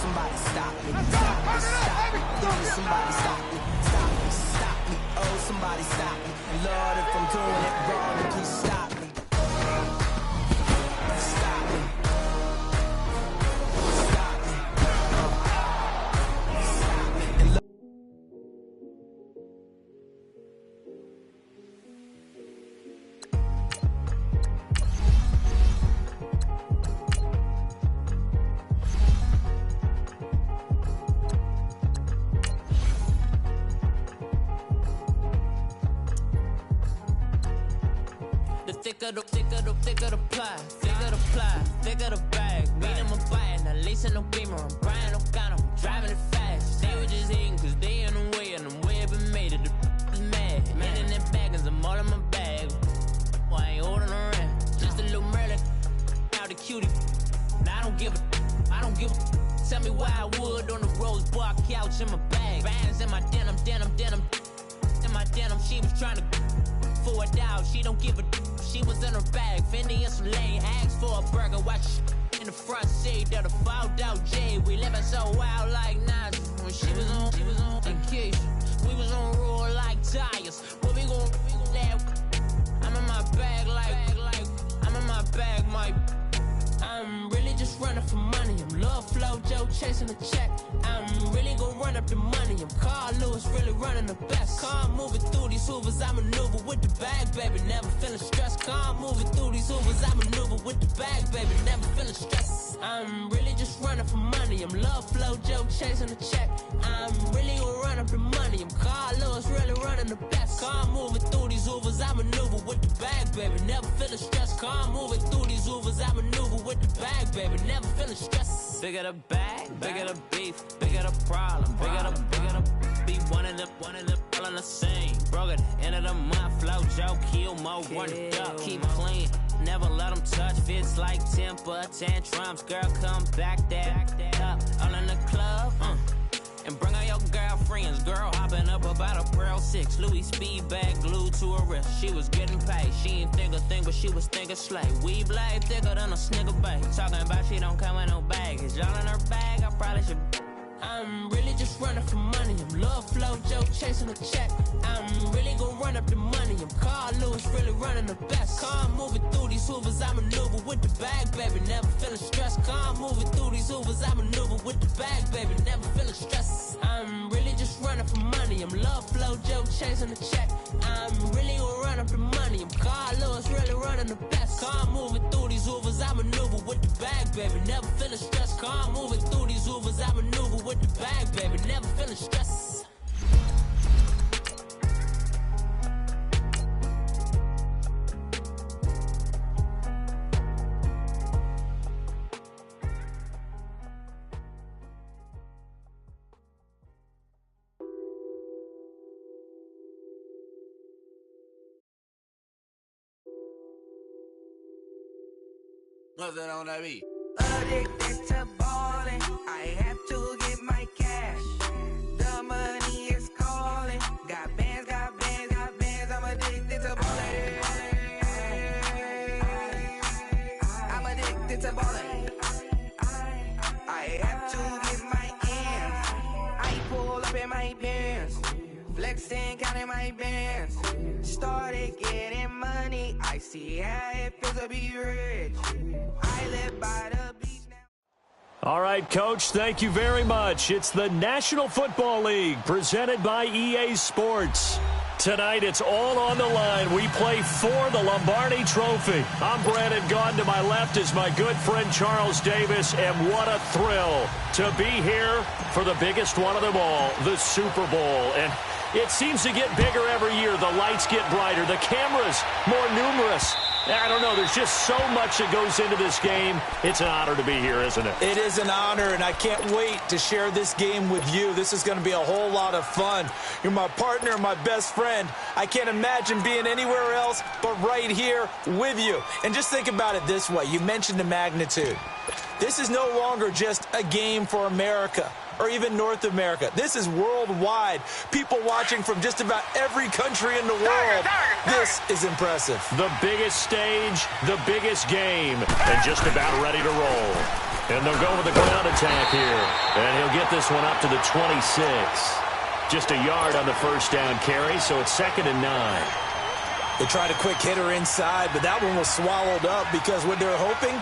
somebody stop me. Stop me, stop me. Please, somebody stop me. Stop me, stop me. Oh, somebody stop me. Lord, if I'm doing it wrong, then please stop me. Stop me. Stop me. Stop me. And look. Thicker the pie, thicker the bag. Meet him a buying, at least in no beamer. I'm Brian O'Connor, I'm driving it fast. They were just hating cause they in the way, and I'm way up and made it. The is mad. Man in them baggins, I'm all in my bag. I ain't holding around. Just a little Merlin, out the cutie. Now I don't give a. Tell me why I would on the rose bar couch in my bag. Bands in my denim. In my denim, she was trying to for it out. She don't give a. She was in her bag, Fendi and some lane hags for a burger. Watch in the front seat of the fouled out J. We living so wild like Nas. When she was on vacation, we was on roll like tires. What we gon' laugh? I'm in my bag like I'm in my bag, my. I'm really just running for money. I'm Love Flow Joe chasing the check. I'm really gon' run up the money. I'm Carl Lewis, really running the best. Calm moving through these hoovers, I maneuver with the bag, baby. Never feeling stressed. Calm moving through these hoovers, I maneuver with the bag, baby. Never feeling stressed. I'm really just running for money. I'm Love Flow Joe chasing the check. I'm really gon' run up the money. I'm Carl Lewis, really running the best. Calm moving through these hoovers, I maneuver with the bag, baby. Never feeling stressed. Calm moving through these hoovers, I maneuver with the bag, baby. Never feeling stressed. Bigger the bag, bigger the beef, bigger the problem, bigger the be one of the all in the same. Broke at the end of the month, flow Joe, kill mo, run it up, keep clean. Never let them touch, fits like temper tantrums. Girl, come back that up, all in the club, and bring all your girlfriends. Girl hopping up about a Pearl 6 Louis speed bag glued to her wrist. She was getting paid, she ain't think a thing, but she was thinking slay. We blade thicker than a snigger bag. Talking about she don't come with no baggage. Y'all in her bag, I probably should. I'm really just running for money. I'm Love Flow Joe chasing the check. I'm really gon' run up the money. I'm Carl Lewis, really running the best. Calm moving through these hoovers, I maneuver with the bag, baby. Never feeling stressed. Calm moving through these hoovers, I maneuver with the bag, baby. Never feeling stressed. I'm really just running for money. I'm Love Flow Joe chasing the check. I'm really gon' run up the money. I'm Carl Lewis, really running the best. Calm moving through these hoovers, I maneuver with the bag, baby. Never feeling stressed. Calm moving through these hoovers, I maneuver with the bag, baby. Never feeling stressed. Nothing on that beat. Addicted to balling, I have to get my cash. The money is calling. Got bands, I'm addicted to balling. I'm addicted to balling. I have to get my ends. I pull up in my bands, flexing, counting my bands. Started getting money, I see how it feels to be rich. I live by the beach now. All right, Coach, thank you very much. It's the National Football League presented by EA Sports. Tonight, it's all on the line. We play for the Lombardi Trophy. I'm Brandon Gaughan. To my left is my good friend Charles Davis, and what a thrill to be here for the biggest one of them all, the Super Bowl. And it seems to get bigger every year. The lights get brighter. The cameras more numerous. I don't know. There's just so much that goes into this game. It's an honor to be here, isn't it? It is an honor, and I can't wait to share this game with you. This is going to be a whole lot of fun. You're my partner, my best friend. I can't imagine being anywhere else but right here with you. And just think about it this way. You mentioned the magnitude. This is no longer just a game for America or even North America. This is worldwide. People watching from just about every country in the world. This is impressive. The biggest stage, the biggest game, and just about ready to roll. And they'll go with the ground attack here. And he'll get this one up to the 26. Just a yard on the first down carry, so it's 2nd and 9. They tried a quick hitter inside, but that one was swallowed up because what they're hoping,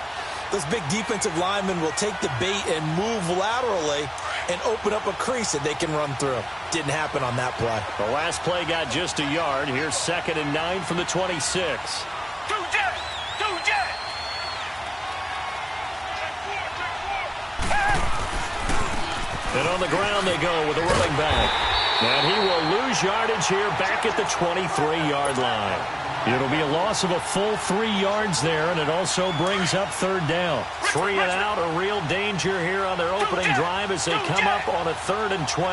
those big defensive linemen will take the bait and move laterally and open up a crease that they can run through. Didn't happen on that play. The last play got just a yard. Here's 2nd and 9 from the 26. And on the ground they go with a running back. And he will lose yardage here back at the 23-yard line. It'll be a loss of a full 3 yards there, and it also brings up 3rd down. 3 and out, a real danger here on their opening drive as they come up on a 3rd and 12.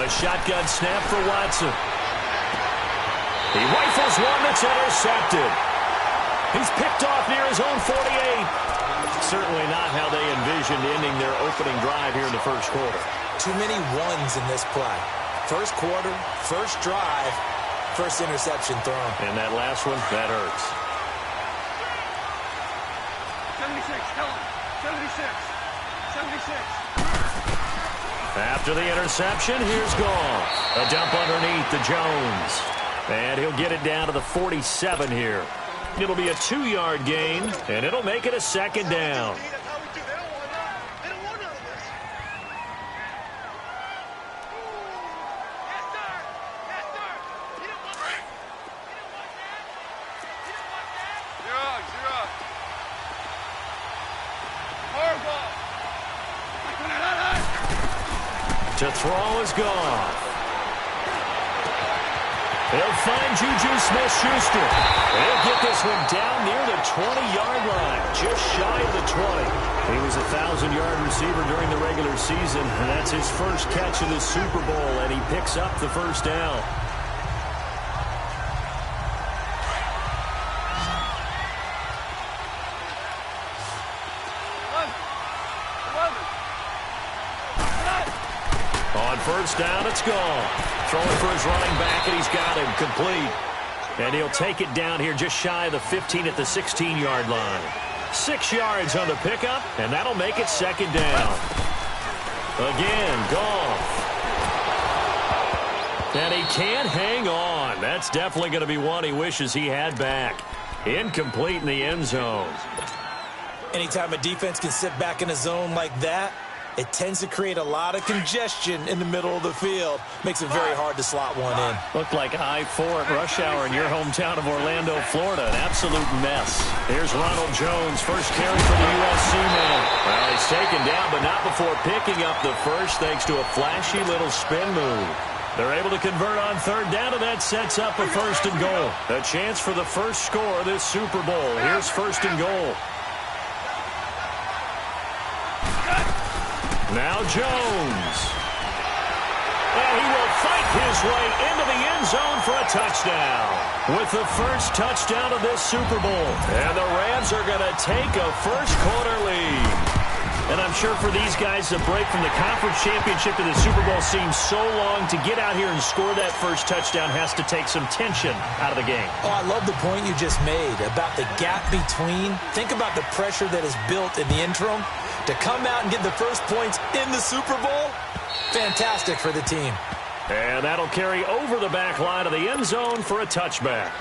A shotgun snap for Watson. He rifles one that's intercepted. He's picked off near his own 48. Certainly not how they envisioned ending their opening drive here in the first quarter. Too many ones in this play. First quarter, first drive, first interception thrown. And that last one, that hurts. 76, tell him. 76. After the interception, here's Goff. A dump underneath to Jones. And he'll get it down to the 47 here. It'll be a 2-yard gain, and it'll make it a 2nd down. To throw is Goff. He'll find Juju Smith-Schuster. He'll get this one down near the 20-yard line, just shy of the 20. He was a 1,000-yard receiver during the regular season, and that's his first catch of the Super Bowl, and he picks up the first down. On first down, it's gone. Throwing for his running back, and he's got him complete. And he'll take it down here just shy of the 15 at the 16-yard line. 6 yards on the pickup, and that'll make it 2nd down. Again, Goff. And he can't hang on. That's definitely going to be one he wishes he had back. Incomplete in the end zone. Anytime a defense can sit back in a zone like that, it tends to create a lot of congestion in the middle of the field. Makes it very hard to slot one in. Looked like I-4 at rush hour in your hometown of Orlando, Florida. An absolute mess. Here's Ronald Jones, first carry for the USC man. Well, he's taken down, but not before picking up the first thanks to a flashy little spin move. They're able to convert on 3rd down, and that sets up a 1st and goal. A chance for the first score of this Super Bowl. Here's 1st and goal. Now Jones. And he will fight his way into the end zone for a touchdown. With the first touchdown of this Super Bowl. And the Rams are going to take a first-quarter lead. And I'm sure for these guys, the break from the conference championship to the Super Bowl seems so long. To get out here and score that first touchdown has to take some tension out of the game. Oh, I love the point you just made about the gap between. Think about the pressure that is built in the interim. To come out and get the first points in the Super Bowl, fantastic for the team. And that'll carry over the back line of the end zone for a touchback.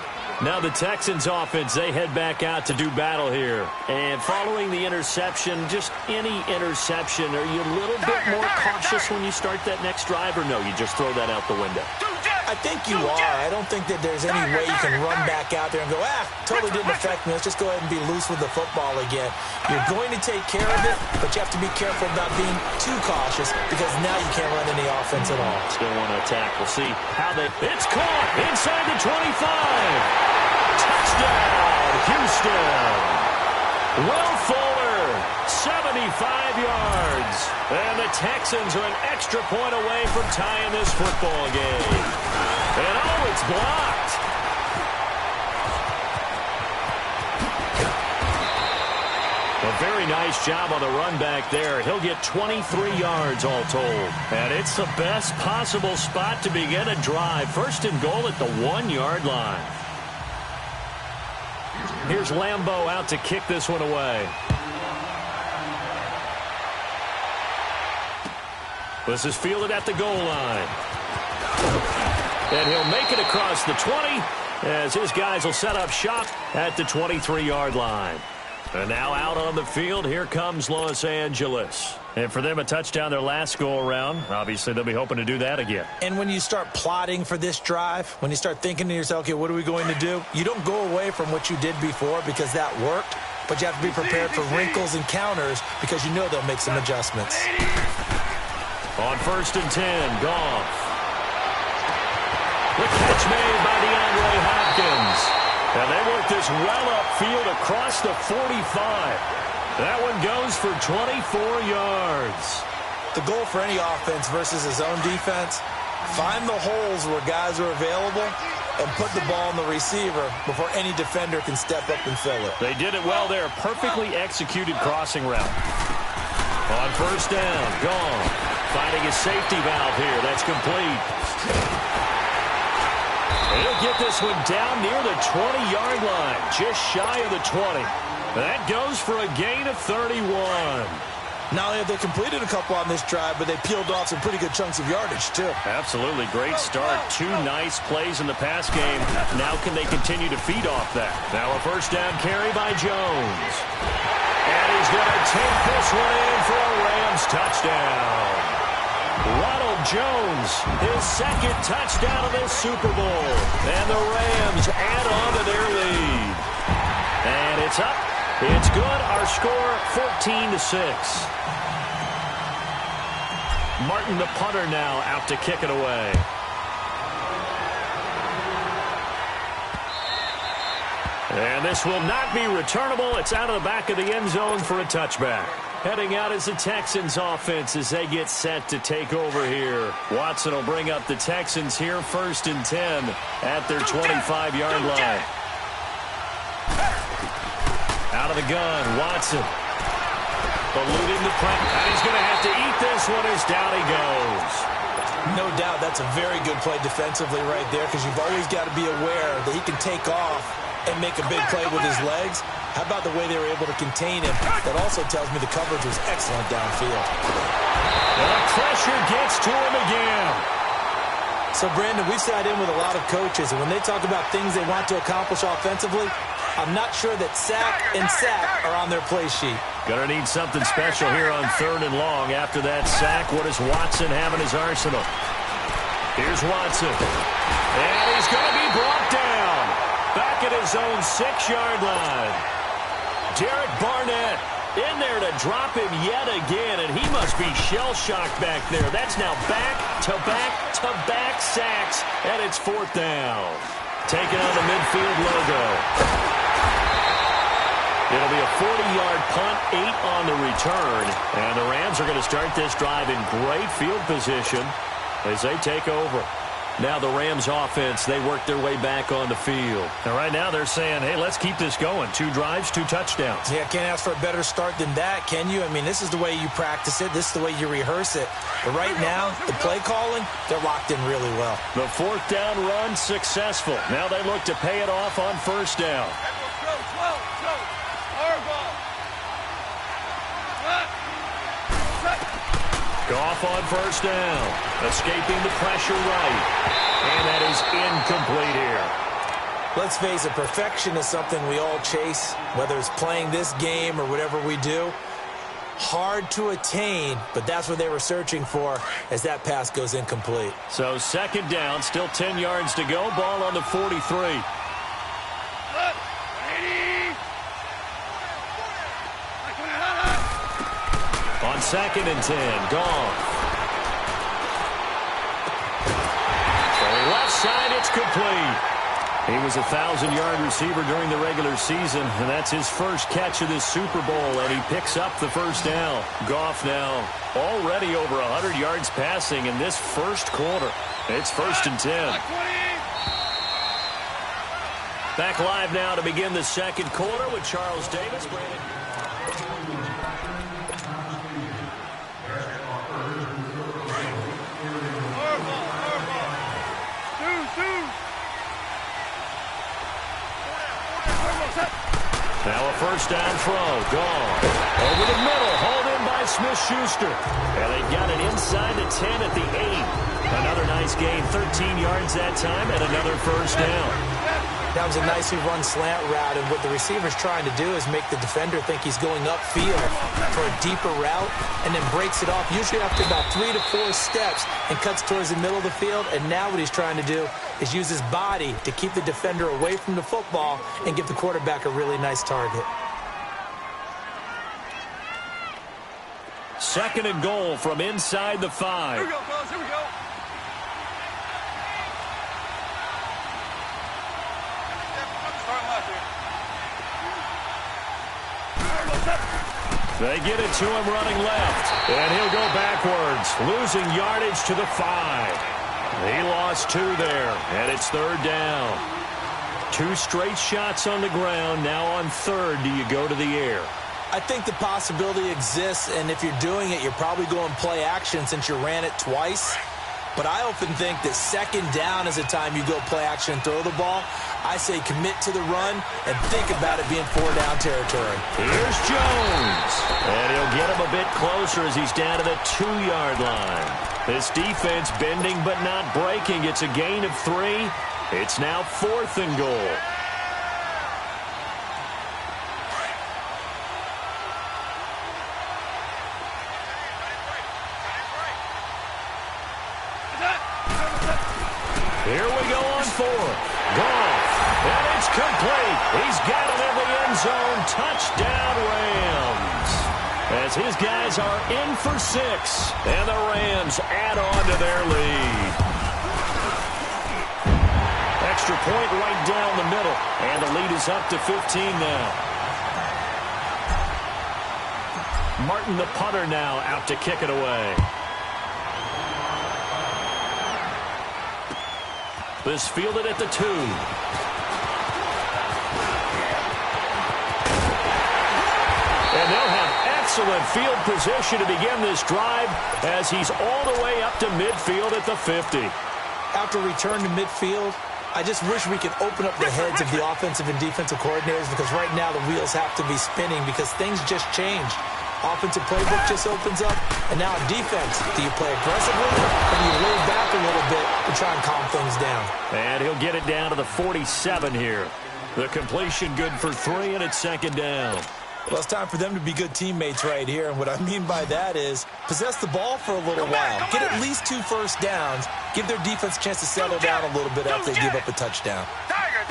Now the Texans offense, they head back out to do battle here. And following the interception, just any interception, are you a little bit more cautious when you start that next drive, or no, you just throw that out the window? I think you are. I don't think that there's any way you can run back out there and go, totally didn't affect me. Let's just go ahead and be loose with the football again. You're going to take care of it, but you have to be careful about being too cautious because now you can't run any offense at all. Still want to attack. We'll see how they... It's caught inside the 25. Touchdown, Houston. Will Fuller, 75 yards. And the Texans are an extra point away from tying this football game. And it's blocked. A very nice job on the run back there. He'll get 23 yards all told. And it's the best possible spot to begin a drive. 1st and goal at the 1-yard line. Here's Lambeau out to kick this one away. This is fielded at the goal line. And he'll make it across the 20 as his guys will set up shop at the 23-yard line. And now out on the field, here comes Los Angeles. And for them, a touchdown their last go-around. Obviously, they'll be hoping to do that again. And when you start plotting for this drive, when you start thinking to yourself, okay, what are we going to do? You don't go away from what you did before because that worked, but you have to be prepared for wrinkles and counters because you know they'll make some adjustments. On 1st and 10, Goff. The catch made by DeAndre Hopkins. And they work this well upfield across the 45. That one goes for 24 yards. The goal for any offense versus his own defense, find the holes where guys are available and put the ball on the receiver before any defender can step up and fill it. They did it well there. Perfectly executed crossing route. On 1st down, Goff finding his safety valve here. That's complete. He'll get this one down near the 20-yard line, just shy of the 20. That goes for a gain of 31. Not only have they completed a couple on this drive, but they peeled off some pretty good chunks of yardage, too. Absolutely. Great start. 2 nice plays in the pass game. Now can they continue to feed off that? Now a 1st down carry by Jones. And he's going to take this one in for a Rams touchdown. Ronald Jones, his 2nd touchdown of this Super Bowl. And the Rams add on to their lead. And it's up. It's good. Our score, 14-6. Martin, the punter, now out to kick it away. And this will not be returnable. It's out of the back of the end zone for a touchback. Heading out is the Texans offense as they get set to take over here. Watson will bring up the Texans here, 1st and 10 at their 25-yard line. Out of the gun, Watson. Eluding the pressure. And he's going to have to eat this one as down he goes. No doubt that's a very good play defensively right there because you've always got to be aware that he can take off and make a big play with his legs. How about the way they were able to contain him? That also tells me the coverage was excellent downfield. The pressure gets to him again. So, Brandon, we've sat in with a lot of coaches, and when they talk about things they want to accomplish offensively, I'm not sure that sack and sack are on their play sheet. Gonna need something special here on 3rd and long. After that sack, what does Watson have in his arsenal? Here's Watson. And he's going to be brought down. Back at his own 6-yard line. Derek Barnett in there to drop him yet again, and he must be shell-shocked back there. That's now back-to-back-to-back sacks, and it's 4th down. Taking on the midfield logo. It'll be a 40-yard punt, 8 on the return, and the Rams are going to start this drive in great field position as they take over. Now the Rams offense, they work their way back on the field. And right now they're saying, hey, let's keep this going. 2 drives, 2 touchdowns. Yeah, can't ask for a better start than that, can you? I mean, this is the way you practice it. This is the way you rehearse it. But right now, the play calling, they're locked in really well. The 4th down run successful. Now they look to pay it off on 1st down. Goff on 1st down. Escaping the pressure right. And that is incomplete here. Let's face it, perfection is something we all chase, whether it's playing this game or whatever we do. Hard to attain, but that's what they were searching for as that pass goes incomplete. So 2nd down, still 10 yards to go. Ball on the 43. On 2nd and 10, Goff. Going left side, it's complete. He was a 1,000-yard receiver during the regular season, and that's his first catch of this Super Bowl, and he picks up the 1st down. Goff now already over 100 yards passing in this first quarter. It's 1st and 10. Back live now to begin the 2nd quarter with Charles Davis. Now a 1st down throw. Gone. Over the middle. Hauled in by Smith. Smith-Schuster. And they got it inside the 10 at the 8. Another nice gain, 13 yards that time, and another first down. That was a nicely run slant route, and what the receiver's trying to do is make the defender think he's going upfield for a deeper route, and then breaks it off, usually after about 3 to 4 steps, and cuts towards the middle of the field. And now what he's trying to do is use his body to keep the defender away from the football and give the quarterback a really nice target. Second and goal from inside the 5. Here we go, fellas. Here we go. Start left here. They get it to him running left, and he'll go backwards, losing yardage to the 5. He lost 2 there, and it's third down. 2 straight shots on the ground. Now on third, do you go to the air? I think the possibility exists, and if you're doing it, you're probably going play action since you ran it twice. But I often think that second down is the time you go play action and throw the ball. I say commit to the run and think about it being 4-down territory. Here's Jones. And he'll get him a bit closer as he's down to the 2-yard line. This defense bending but not breaking. It's a gain of 3. It's now 4th and goal. Here we go on 4th. Goff. And it's complete. He's got it in the end zone. Touchdown, Rams. As his guys are in for 6. And the Rams add on to their lead. Extra point right down the middle. And the lead is up to 15 now. Martin, the punter, now out to kick it away. This fielded at the 2. And they'll have excellent field position to begin this drive as he's all the way up to midfield at the 50. After return to midfield, I just wish we could open up the heads of the offensive and defensive coordinators, because right now the wheels have to be spinning because things just changed. Offensive playbook just opens up, and now on defense, do you play aggressively or do you lay back a little bit to try and calm things down? And he'll get it down to the 47 here. The completion good for 3, and it's second down. Well, it's time for them to be good teammates right here, and what I mean by that is possess the ball for a little while. Get at least 2 first downs. Give their defense a chance to settle down a little bit after they give up a touchdown. Tiger.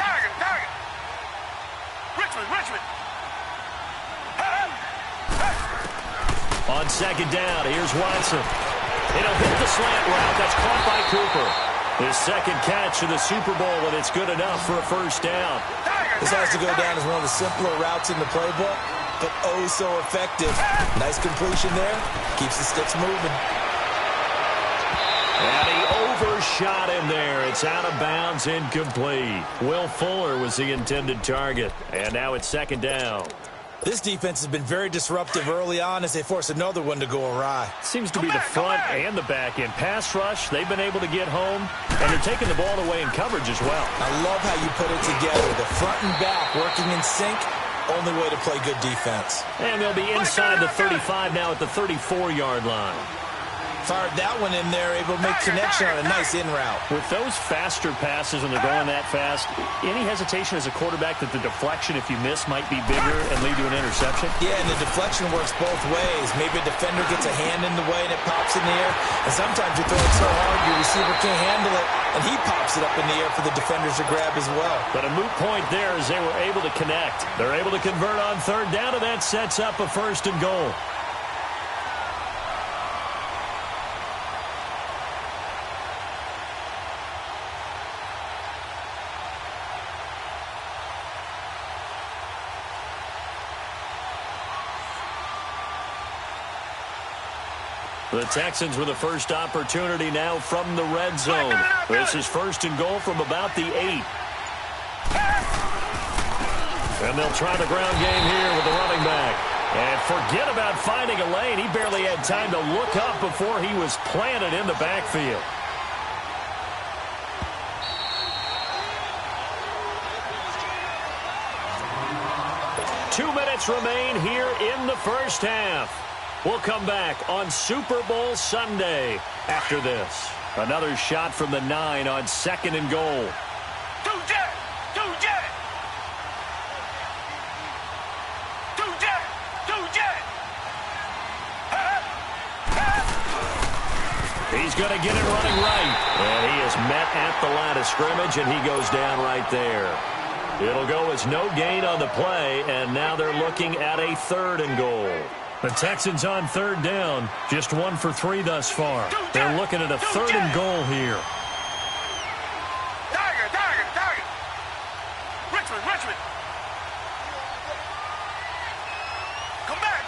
Richmond. On second down, here's Watson. It'll hit the slant route. That's caught by Cooper. His second catch of the Super Bowl, and it's good enough for a first down. This has to go down as one of the simpler routes in the playbook, but oh so effective. Nice completion there. Keeps the sticks moving. And he overshot him there. It's out of bounds, incomplete. Will Fuller was the intended target. And now it's second down. This defense has been very disruptive early on as they force another one to go awry. Seems to be the front and the back end. Pass rush, they've been able to get home, and they're taking the ball away in coverage as well. I love how you put it together. The front and back working in sync, only way to play good defense. And they'll be inside the 35 now at the 34-yard line. Fired that one in there, able to make connection on a nice in route. With those faster passes when they're going that fast, any hesitation as a quarterback that the deflection, if you miss, might be bigger and lead to an interception? Yeah, and the deflection works both ways. Maybe a defender gets a hand in the way and it pops in the air. And sometimes you throw it so hard your receiver can't handle it, and he pops it up in the air for the defenders to grab as well. But a moot point there as they were able to connect. They're able to convert on third down, and that sets up a first and goal. The Texans with the first opportunity now from the red zone. This is first and goal from about the 8. And they'll try the ground game here with the running back. And forget about finding a lane. He barely had time to look up before he was planted in the backfield. Two minutes remain here in the first half. We'll come back on Super Bowl Sunday after this. Another shot from the 9 on 2nd and goal. He's going to get it running right. And he is met at the line of scrimmage, and he goes down right there. It'll go as no gain on the play, and now they're looking at a 3rd and goal. The Texans on 3rd down, just 1 for 3 thus far. They're looking at a 3rd and goal here. Tiger. Richmond. Come back.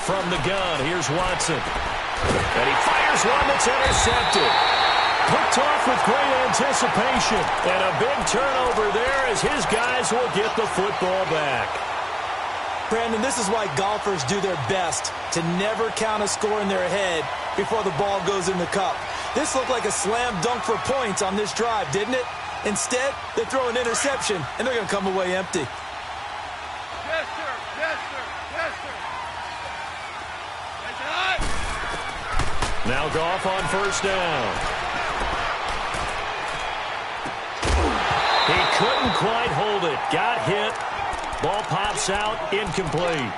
From the gun, here's Watson. And he fires one that's intercepted. Picked off with great anticipation. And a big turnover there as his guys will get the football back. Brandon, this is why golfers do their best to never count a score in their head before the ball goes in the cup. This looked like a slam dunk for points on this drive, didn't it? Instead, they throw an interception, and they're going to come away empty. Yes, sir. Now Goff on 1st down. He couldn't quite hold it. Got hit. Ball pops out. Incomplete.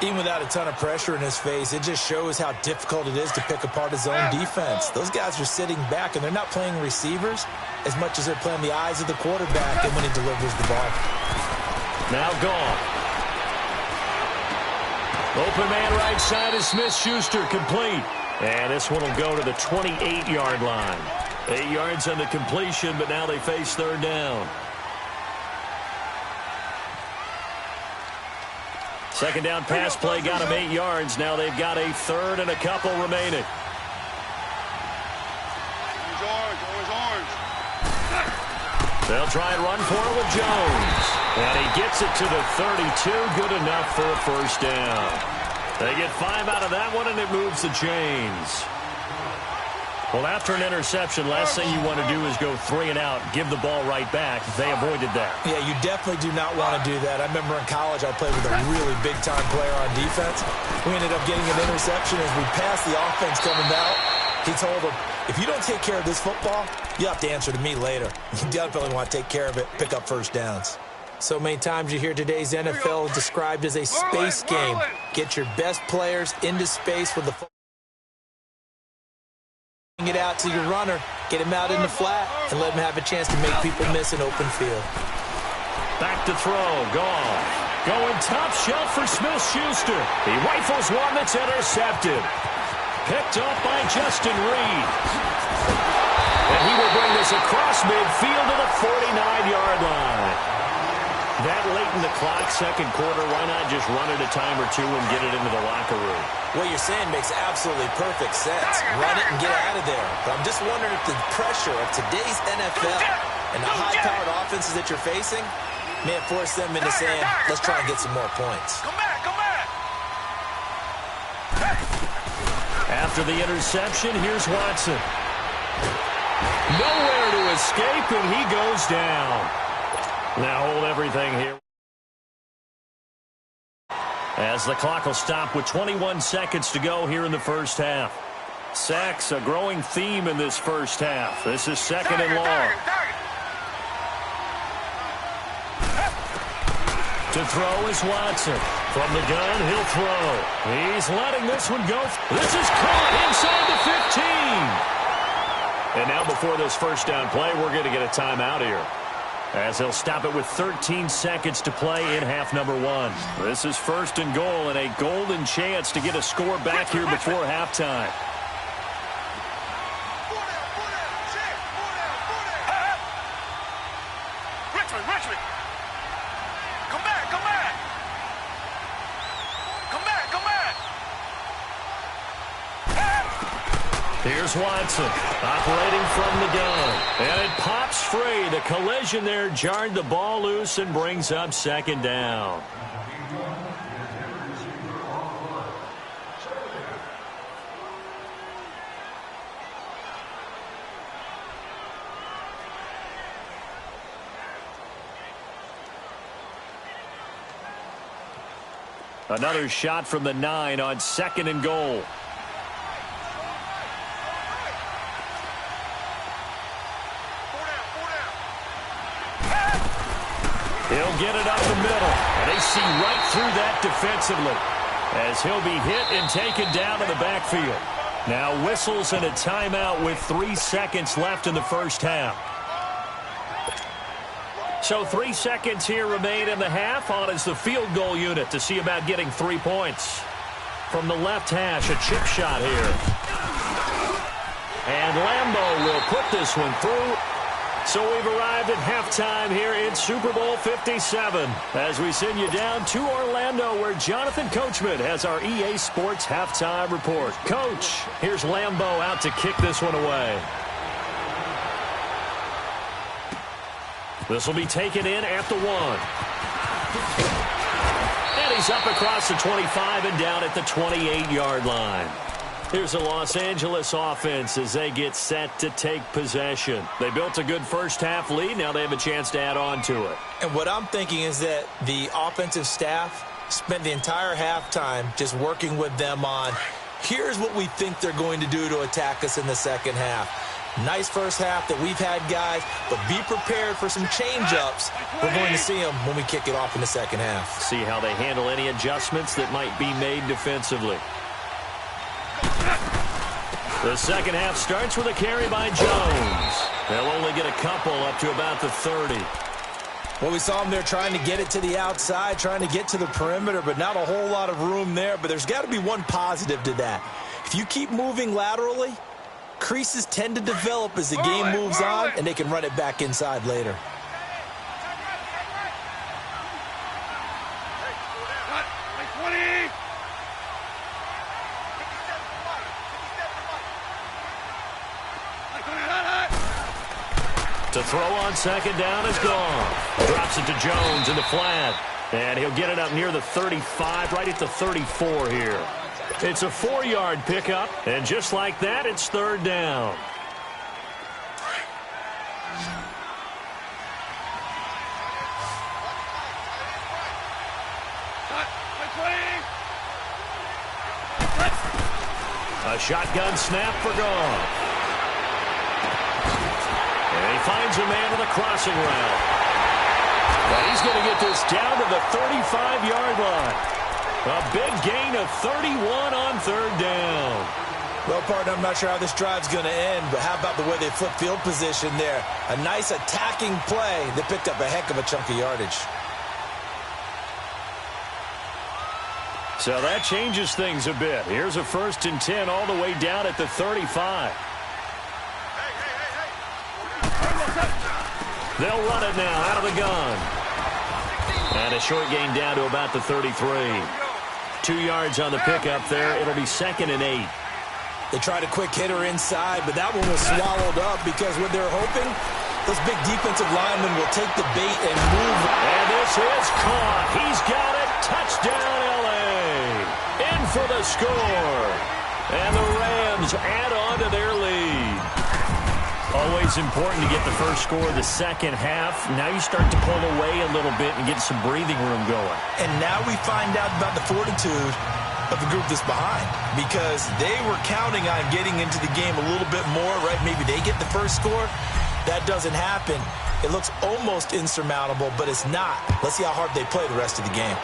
Even without a ton of pressure in his face, it just shows how difficult it is to pick apart his own defense. Those guys are sitting back, and they're not playing receivers as much as they're playing the eyes of the quarterback and when he delivers the ball. Now Goff. Open man right side is Smith-Schuster, complete. And this one will go to the 28-yard line. 8 yards on the completion, but now they face 3rd down. 2nd down pass play got them 8 yards. Now they've got a 3rd and a couple remaining. Orange. They'll try and run for it with Jones. And he gets it to the 32. Good enough for a 1st down. They get 5 out of that one, and it moves the chains. Well, after an interception, last thing you want to do is go 3 and out, give the ball right back. They avoided that. Yeah, you definitely do not want to do that. I remember in college I played with a really big-time player on defense. We ended up getting an interception as we passed the offense coming out. He told him, if you don't take care of this football, you have to answer to me later. You definitely want to take care of it, pick up 1st downs. So many times you hear today's NFL described as a space game. Get your best players into space with the football. Get out to your runner, get him out in the flat, and let him have a chance to make people miss an open field. Back to throw, Goff. Going top shelf for Smith-Schuster. He rifles one that's intercepted. Picked off by Justin Reed. And he will bring this across midfield to the 49-yard line. That late in the clock, 2nd quarter, why not just run it a time or two and get it into the locker room? What you're saying makes absolutely perfect sense. Run it and get out of there. But I'm just wondering if the pressure of today's NFL and the high-powered offenses that you're facing may have forced them into saying, let's try and get some more points. Come back. After the interception, here's Watson. Nowhere to escape, and he goes down. Now hold everything here. As the clock will stop with 21 seconds to go here in the 1st half. Sacks, a growing theme in this 1st half. This is 2nd and long. To throw is Watson. From the gun, he'll throw. He's letting this one go. This is caught inside the 15. And now before this 1st down play, we're going to get a timeout here, as they'll stop it with 13 seconds to play in half number 1. This is 1st and goal, and a golden chance to get a score back here before halftime. Richmond. Come back. Here's Watson operating from the gun. And it pops free. The collision there jarred the ball loose and brings up 2nd down. Another shot from the 9 on 2nd and goal. He'll get it up the middle. And they see right through that defensively as he'll be hit and taken down in the backfield. Now whistles and a timeout with 3 seconds left in the first half. So 3 seconds here remain in the half. On is the field goal unit to see about getting 3 points. From the left hash, a chip shot here. And Lambeau will put this one through. So we've arrived at halftime here in Super Bowl 57 as we send you down to Orlando where Jonathan Coachman has our EA Sports halftime report. Coach, here's Lambeau out to kick this one away. This will be taken in at the 1. And he's up across the 25 and down at the 28-yard line. Here's the Los Angeles offense as they get set to take possession. They built a good first-half lead. Now they have a chance to add on to it. And what I'm thinking is that the offensive staff spent the entire halftime just working with them on, here's what we think they're going to do to attack us in the second half. Nice first half that we've had, guys, but be prepared for some change-ups. We're going to see them when we kick it off in the second half. See how they handle any adjustments that might be made defensively. The second half starts with a carry by Jones. They'll only get a couple up to about the 30. Well, we saw them there trying to get it to the outside, trying to get to the perimeter, but not a whole lot of room there. But there's got to be one positive to that. If you keep moving laterally, creases tend to develop as the game moves on, and they can run it back inside later. To throw on second down is gone. Drops it to Jones in the flat. And he'll get it up near the 35, right at the 34 here. It's a 4-yard pickup, and just like that, it's third down. A shotgun snap for Goff. And he finds a man in the crossing route. But he's going to get this down to the 35-yard line. A big gain of 31 on third down. Well, partner, I'm not sure how this drive's going to end, but how about the way they flip field position there? A nice attacking play that picked up a heck of a chunk of yardage. So that changes things a bit. Here's a 1st and 10 all the way down at the 35. They'll run it now out of the gun. And a short gain down to about the 33. 2 yards on the pickup there. It'll be 2nd and 8. They tried a quick hitter inside, but that one was swallowed up because what they're hoping, those big defensive linemen will take the bait and move. And this is caught. He's got it. Touchdown, L.A. In for the score. And the Rams add on to their lead. Always important to get the first score of the second half. Now you start to pull away a little bit and get some breathing room going. And now we find out about the fortitude of the group that's behind, because they were counting on getting into the game a little bit more, right? Maybe they get the first score. That doesn't happen. It looks almost insurmountable, but it's not. Let's see how hard they play the rest of the game.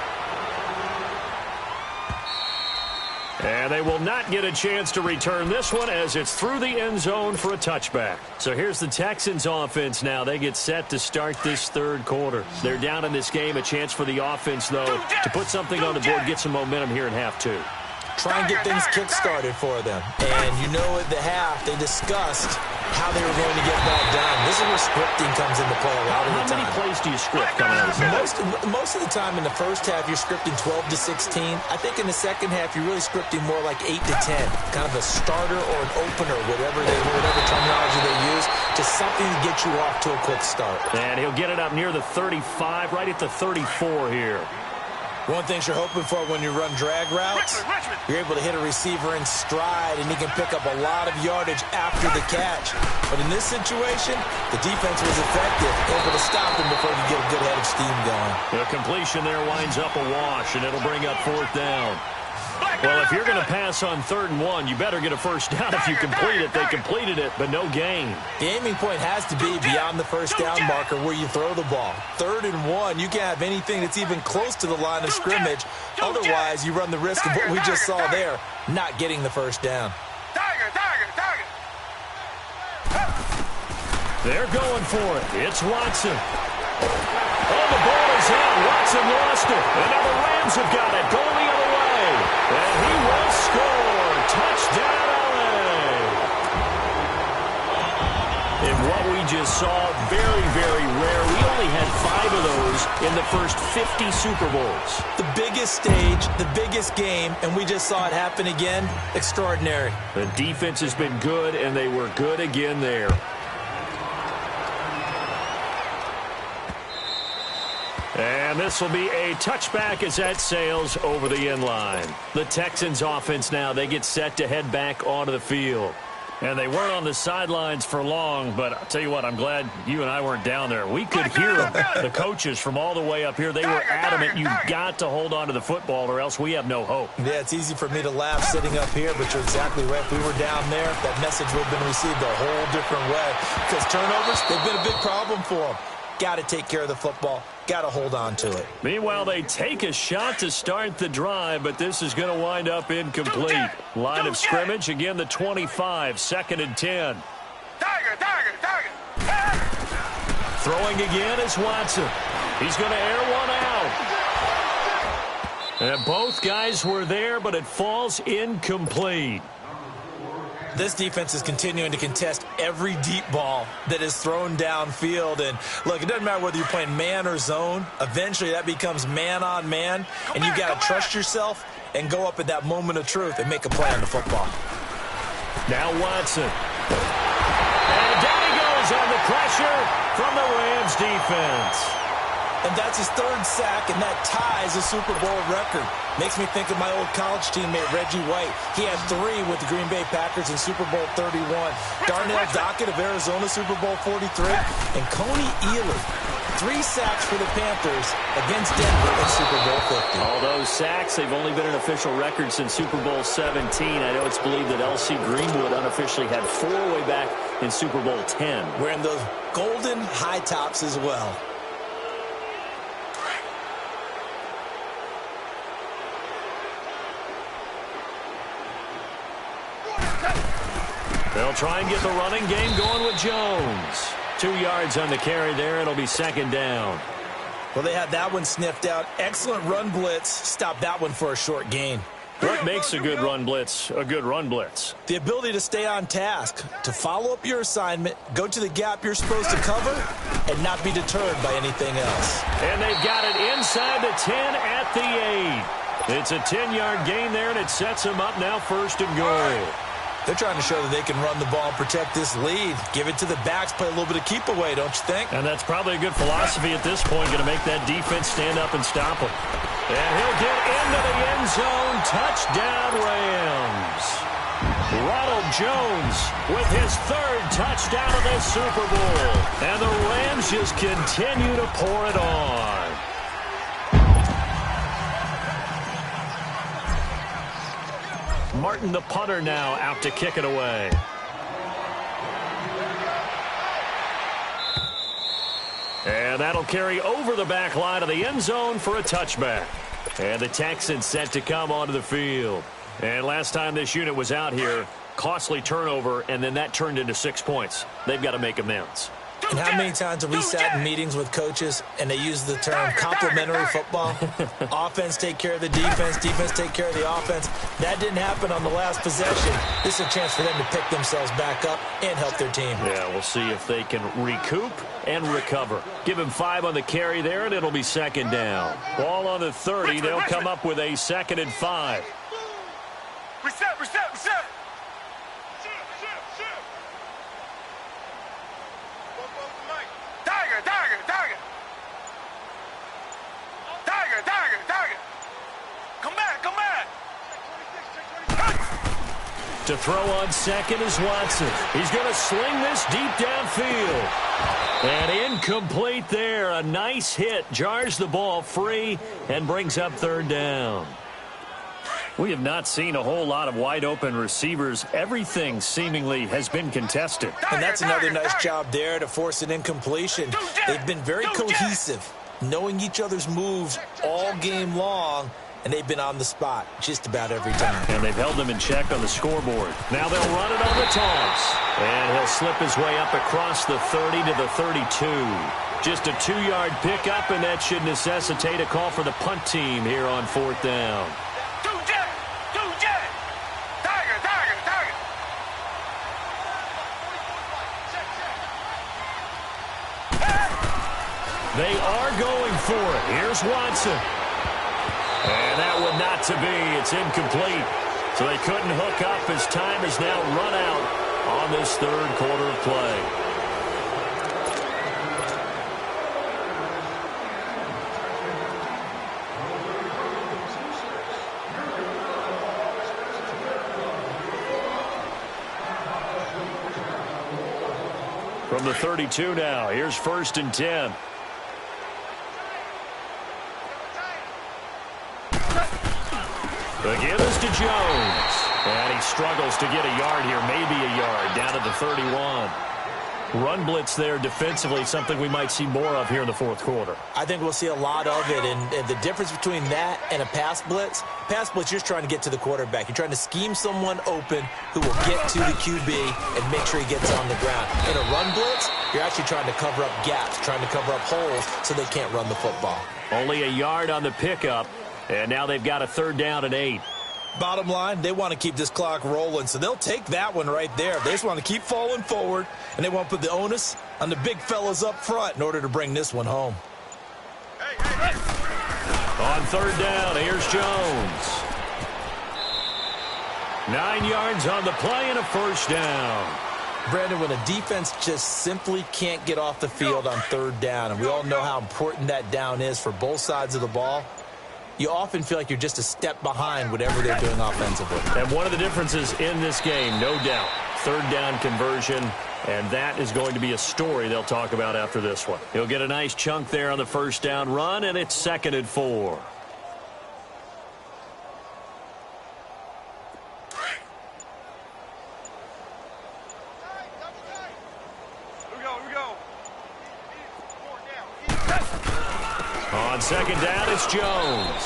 And they will not get a chance to return this one as it's through the end zone for a touchback. So here's the Texans offense now. They get set to start this third quarter. They're down in this game. A chance for the offense, though, to put something on the board, get some momentum here in half 2. Try and get things kick-started for them. And you know at the half, they discussed how they were going to get that done. This is where scripting comes into play a lot of the time. How many plays do you script coming out of the Most of the time in the first half, you're scripting 12 to 16. I think in the second half, you're really scripting more like 8 to 10. Kind of a starter or an opener, whatever terminology they use, just something to get you off to a quick start. And he'll get it up near the 35, right at the 34 here. One thing you're hoping for when you run drag routes, you're able to hit a receiver in stride, and he can pick up a lot of yardage after the catch. But in this situation, the defense was effective, able to stop him before he could get a good head of steam going. The completion there winds up a wash, and it'll bring up 4th down. Well, if you're going to pass on 3rd and 1, you better get a first down if you complete it. They completed it, but no gain. The aiming point has to be beyond the first down marker where you throw the ball. 3rd and 1, you can't have anything that's even close to the line of scrimmage. Otherwise, you run the risk of what we just saw there, not getting the first down. They're going for it. It's Watson. Oh, the ball is out. Watson lost it. And now the Rams have got it. Going the other way. And he will score. Touchdown, LA. And what we just saw, very, very rare. We only had 5 of those in the first 50 Super Bowls. The biggest stage, the biggest game, and we just saw it happen again. Extraordinary. The defense has been good, and they were good again there. And this will be a touchback as that sails over the end line. The Texans offense now, they get set to head back onto the field. And they weren't on the sidelines for long, but I'll tell you what, I'm glad you and I weren't down there. We could hear the coaches from all the way up here. They were adamant, you've got to hold on to the football or else we have no hope. Yeah, it's easy for me to laugh sitting up here, but you're exactly right. If we were down there, that message would have been received a whole different way. Because turnovers, they've been a big problem for them. Got to take care of the football. Got to hold on to it. Meanwhile, they take a shot to start the drive, but this is going to wind up incomplete. Line of scrimmage, again the 25, 2nd and 10. Throwing again is Watson. He's going to air one out. And both guys were there, but it falls incomplete. This defense is continuing to contest every deep ball that is thrown downfield. And, look, it doesn't matter whether you're playing man or zone. Eventually, that becomes man-on-man. And you've got to trust yourself and go up at that moment of truth and make a play on the football. Now Watson. And down he goes on the pressure from the Rams defense. And that's his 3rd sack, and that ties a Super Bowl record. Makes me think of my old college teammate, Reggie White. He had 3 with the Green Bay Packers in Super Bowl 31. Darnell Dockett of Arizona, Super Bowl 43. And Coney Ealy, 3 sacks for the Panthers against Denver in Super Bowl 50. All those sacks, they've only been an official record since Super Bowl 17. I know it's believed that L.C. Greenwood unofficially had 4 way back in Super Bowl 10. Wearing those golden high tops as well. They'll try and get the running game going with Jones. 2 yards on the carry there. It'll be 2nd down. Well, they had that one sniffed out. Excellent run blitz. Stop that one for a short gain. What makes a good run blitz a good run blitz? The ability to stay on task, to follow up your assignment, go to the gap you're supposed to cover, and not be deterred by anything else. And they've got it inside the 10 at the 8. It's a 10-yard gain there, and it sets them up now 1st and goal. They're trying to show that they can run the ball and protect this lead. Give it to the backs, play a little bit of keep away, don't you think? And that's probably a good philosophy at this point, going to make that defense stand up and stop them. And he'll get into the end zone. Touchdown, Rams. Ronald Jones with his 3rd touchdown of this Super Bowl. And the Rams just continue to pour it on. Martin, the punter, now out to kick it away. And that'll carry over the back line of the end zone for a touchback. And the Texans set to come onto the field. And last time this unit was out here, costly turnover, and then that turned into 6 points. They've got to make amends. And how many times have we sat in meetings with coaches and they use the term complementary football? Offense take care of the defense, defense take care of the offense. That didn't happen on the last possession. This is a chance for them to pick themselves back up and help their team. Yeah, we'll see if they can recoup and recover. Give him 5 on the carry there, and it'll be 2nd down. Ball on the 30. They'll come up with a 2nd and 5. Reset. Tiger. Target. Come back. To throw on second is Watson. He's going to sling this deep downfield. And incomplete there. A nice hit. Jars the ball free and brings up third down. We have not seen a whole lot of wide-open receivers. Everything seemingly has been contested. And that's another nice job there to force an incompletion. They've been very cohesive, knowing each other's moves all game long, and they've been on the spot just about every time. And they've held them in check on the scoreboard. Now they'll run it on the toss. And he'll slip his way up across the 30 to the 32. Just a 2-yard pickup, and that should necessitate a call for the punt team here on fourth down. They are going for it. Here's Watson. And that would not to be. It's incomplete. So they couldn't hook up as time is now run out on this third quarter of play. From the 32 now, here's 1st and 10. The give is to Jones. And he struggles to get a yard here, maybe a yard, down to the 31. Run blitz there defensively, something we might see more of here in the fourth quarter. I think we'll see a lot of it, and the difference between that and a pass blitz, you're just trying to get to the quarterback. You're trying to scheme someone open who will get to the QB and make sure he gets on the ground. In a run blitz, you're actually trying to cover up gaps, trying to cover up holes so they can't run the football. Only a yard on the pickup, and now they've got a 3rd down and 8. Bottom line, they want to keep this clock rolling, so they'll take that one right there. They just want to keep falling forward, and they want to put the onus on the big fellas up front in order to bring this one home. On 3rd down, here's Jones. 9 yards on the play and a 1st down. Brandon, when a defense just simply can't get off the field on 3rd down, and we all know how important that down is for both sides of the ball, you often feel like you're just a step behind whatever they're doing offensively. And one of the differences in this game, no doubt, 3rd down conversion, and that is going to be a story they'll talk about after this one. He'll get a nice chunk there on the 1st down run, and it's 2nd and 4. On 2nd down, it's Jones.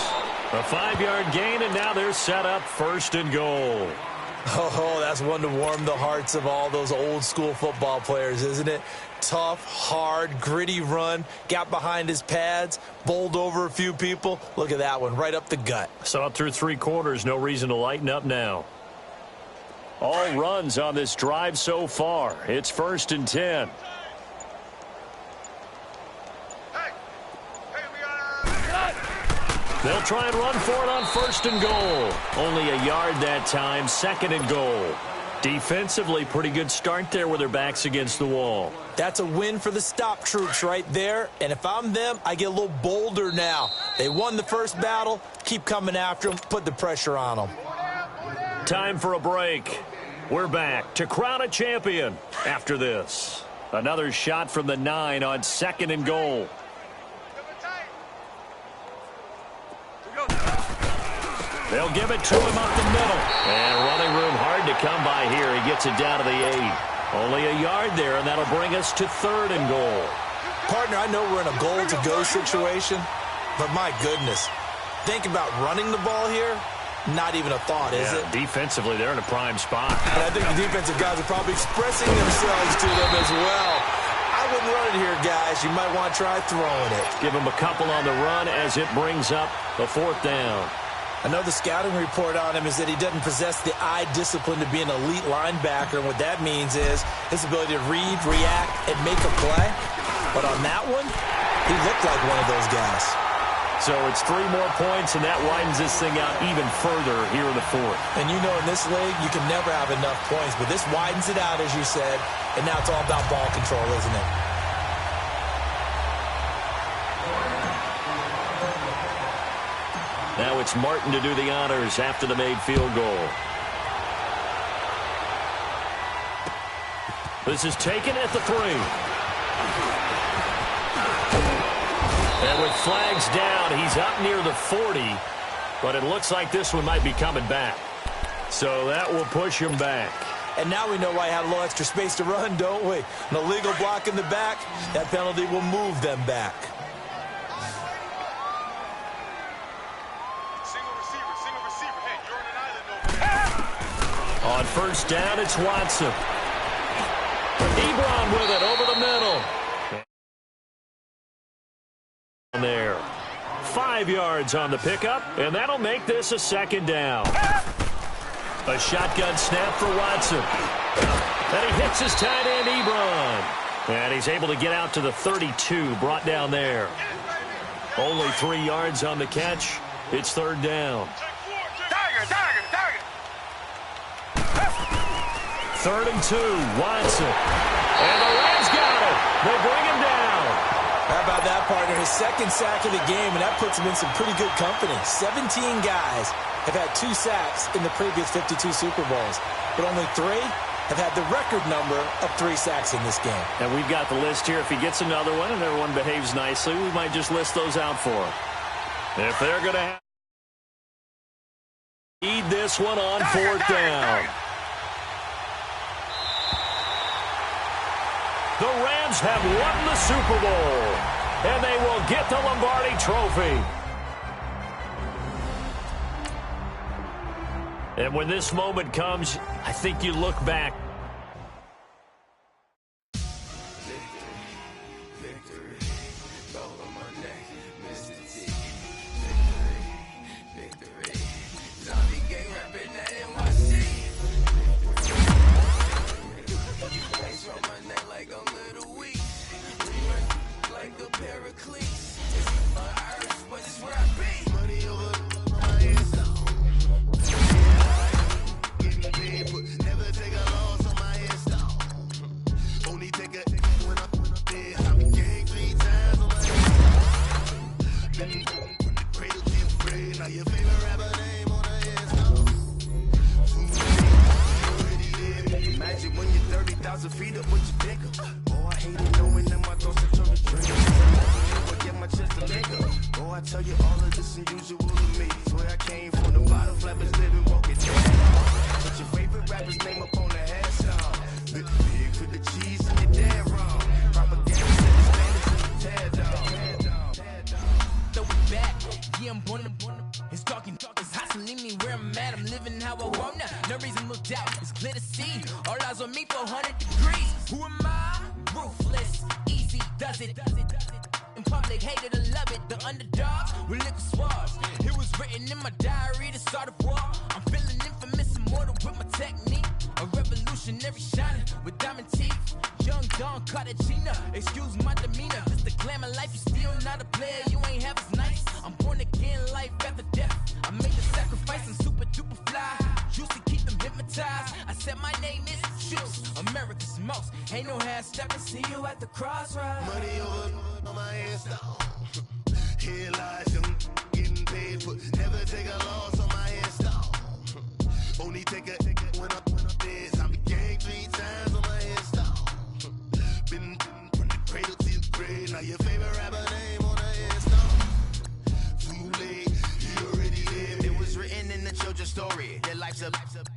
A 5-yard gain, and now they're set up 1st and goal. Oh, that's one to warm the hearts of all those old-school football players, isn't it? Tough, hard, gritty run, got behind his pads, bowled over a few people. Look at that one, right up the gut. Saw it through 3 quarters, no reason to lighten up now. All runs on this drive so far. It's 1st and 10. They'll try and run for it on 1st and goal. Only a yard that time, 2nd and goal. Defensively, pretty good start there with their backs against the wall. That's a win for the stop troops right there. And if I'm them, I get a little bolder now. They won the first battle. Keep coming after them. Put the pressure on them. Time for a break. We're back to crown a champion after this. Another shot from the 9 on 2nd and goal. They'll give it to him up the middle. And running room hard to come by here. He gets it down to the 8. Only a yard there, and that'll bring us to 3rd and goal. Partner, I know we're in a goal-to-go situation, but my goodness, think about running the ball here. Not even a thought, is it? Defensively, they're in a prime spot. And I think the defensive guys are probably expressing themselves to them as well. I wouldn't run it here, guys. You might want to try throwing it. Give him a couple on the run as it brings up the 4th down. I know the scouting report on him is that he doesn't possess the eye discipline to be an elite linebacker, and what that means is his ability to read, react, and make a play. But on that one, he looked like one of those guys. So it's 3 more points, and that widens this thing out even further here in the 4th. And you know in this league, you can never have enough points, but this widens it out, as you said, and now it's all about ball control, isn't it? Now it's Martin to do the honors after the made field goal. This is taken at the 3. And with flags down, he's up near the 40. But it looks like this one might be coming back. So that will push him back. And now we know why he had a little extra space to run, don't we? An illegal block in the back, that penalty will move them back. Single receiver. Hey, you're on an island over there. On first down, it's Watson. Ebron with it over the middle. There. 5 yards on the pickup, and that'll make this a second down. A shotgun snap for Watson. And he hits his tight end, Ebron. And he's able to get out to the 32, brought down there. Only 3 yards on the catch. It's third down. Tiger. 3rd and 2, Watson. And the Rams got it. They bring him down. How about that, partner? His second sack of the game, and that puts him in some pretty good company. 17 guys have had 2 sacks in the previous 52 Super Bowls, but only 3 have had the record number of 3 sacks in this game. And we've got the list here. If he gets another one and everyone behaves nicely, we might just list those out for him. If they're going to need this one on 4th down. The Rams have won the Super Bowl, and they will get the Lombardi Trophy. And when this moment comes, I think you look back.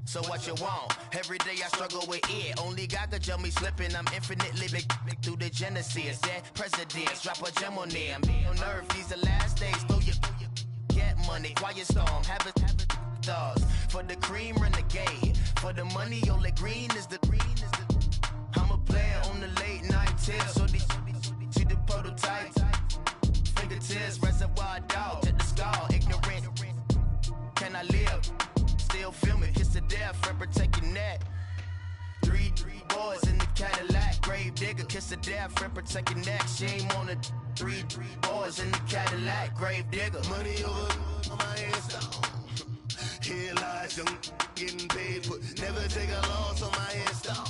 So what you want? Every day I struggle with it. Only God could tell me slipping. I'm infinitely big through the genesis. Dead presidents, drop a gem on them. On earth, these the last days. Throw your get money, quiet storm. Have it thoughts. For the cream, renegade. For the money, only green is the green is the. I'm a player on the late night tip. So these see the prototype. Fingertips, reservoir dog. Check the skull, ignorant. Can I live? Still film it, kiss to death, friend protecting that. Three boys in the Cadillac, grave digger, kiss to death, friend protecting that. Shame on the three boys in the Cadillac, grave digger. Money over on my headstone. Here lies young, getting paid, but never take a loss on my headstone.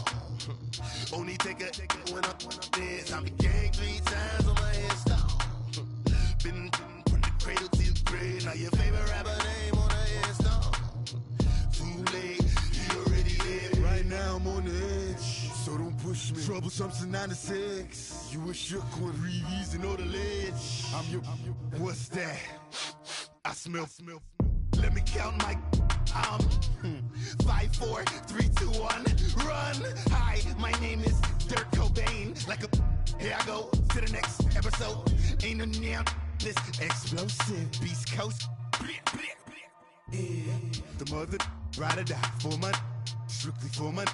Only take a when I'm dead. I'm the gang 3 times on my headstone. Been from the cradle to the grave, now your favorite rapper. push me. Troublesome to 96. You a shook one. Breathe easy, know the ledge. I'm your. What's that? I smell. Let me count my. 5, 4, 3, 2, 1. Run. Hi, my name is Dirk Cobain. Like a. Here I go to the next episode. Ain't no damn this explosive Beast Coast. The mother ride or die for my strictly for my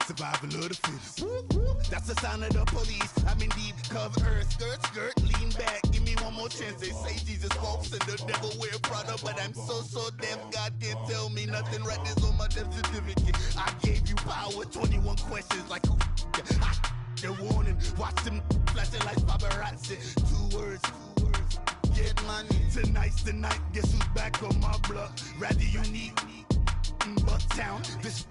survival of the fittest. That's the sound of the police. I'm in deep cover earth, skirt, lean back. Give me one more chance. They say Jesus walks and the devil wear Prada, but I'm so deaf. God can't tell me nothing. Right there's on my death certificate. I gave you power. 21 questions like who? The warning. Watch them flashing like paparazzi. 2 words. Get money. Tonight's the night. Guess who's back on my block? Rather unique. Bucktown. This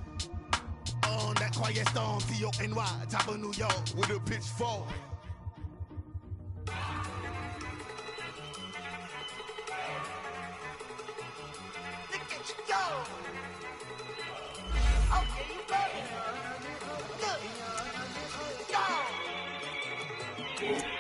on that quiet storm. T-O-N-Y. Top of New York with a pitchfork. Look at you go. Okay, you ready? Look. Go.